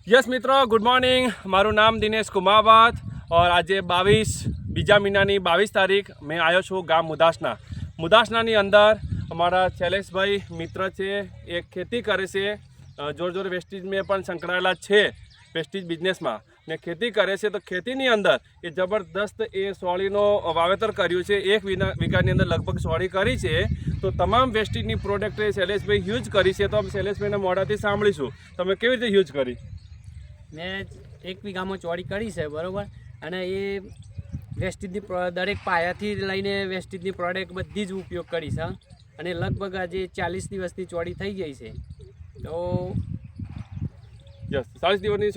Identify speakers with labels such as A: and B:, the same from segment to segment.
A: Yes मित्रों, good morning. मारू नाम दिनेश कुमावत और आज 22 बीजा महीनानी 22 तारीख मैं आयो छूँ गाम मुदासनानी अंदर अमरा शैलेष भाई मित्र है। एक खेती करे से जोर जोर वेस्टेज में पण संकળાયેલા है, वेस्टेज बिजनेस में ने खेती करे से। तो खेती अंदर ये जबरदस्त ए सोळीनो वावेतर कर्युं छे। 1 वीघानी अंदर लगभग सोળી करी है। तो तमाम वेस्टेजनी प्रोडक्ट शैलेष भाई यूज करी है। तो हम शैलेष भाईना मोढाथी सांभळीशुं तमे केवी रीते यूज करी।
B: मैं 1 वीघामां ચોળી કરી છે બરાબર, અને એ વેસ્ટેજની દરેક પાયાથી લઈને વેસ્ટેજની પ્રોડક્ટ બધી જ ઉપયોગ કરી છે, અને લગભગ આજે 40 દિવસની ચોળી થઈ ગઈ છે। તો
A: यस 40 દિવસની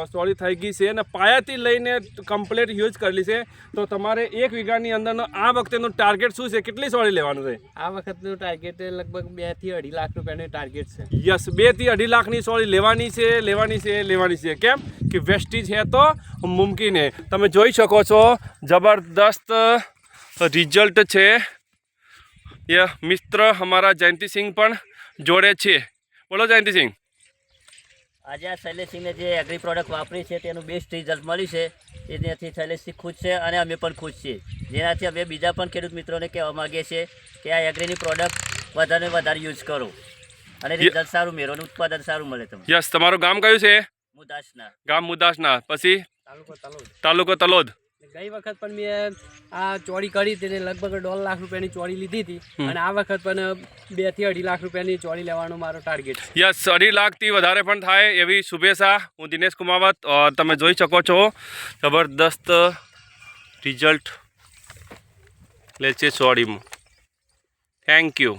A: સોળી થઈ ગઈ છે અને પાયાથી લઈને કમ્પ્લીટ યુઝ કરેલી છે। તો તમારે 1 વીઘાની અંદરનો આ વખતેનું ટાર્ગેટ શું છે? કેટલી સોળી લેવાનું છે?
B: આ વખતનું ટાર્ગેટ લગભગ 2 થી 2.5 લાખ રૂપિયાનું ટાર્ગેટ છે।
A: यस 2 થી 2.5 લાખની સોળી લેવાની છે। કેમ કે વેસ્ટેજ है तो मुमकिन है। તમે જોઈ શકો છો જબરદસ્ત રિઝલ્ટ છે। ये मित्र हमारा जयंती सिंह पण जोड़े छे। बोलो जयंती सिंह।
C: आज आ शैलेष सिंह ने जो एग्री प्रोडक्ट वापरी है तेनु बेस्ट रिजल्ट मळ्युं छे। एनाथी शैलेष सिंह खुश है और अमे पण खुश छीए। जेनाथी अमे बीजा पण खेडूत मित्रों ने कहेवा मांगीए छीए कि आ एग्रीनी प्रोडक्ट वधारे वधारे यूज करो અને रिजल्ट सारूं मेळવો અને उत्पादन सारूं मळे तमने।
A: यस તમારું ગામ કયું છે?
C: मुदासना।
A: ગામ મુદાસના, પછી તાલુકો તલોદ।
B: ગઈ વખત પણ મેં આ ચોળી કરી તેને લગભગ 1.5 લાખ રૂપિયાની ચોળી લીધી હતી, અને આ વખત પણ 2 થી 2.5 લાખ રૂપિયાની ચોળી લેવાનો મારો ટાર્ગેટ છે।
A: यस 2.5 લાખથી વધારે પણ થાય એવી શુભેચ્છા। હું દિનેશ કુમાવત। તમે જોઈ શકો છો જબરદસ્ત રિઝલ્ટ લે છે ચોળીમાં। Thank you.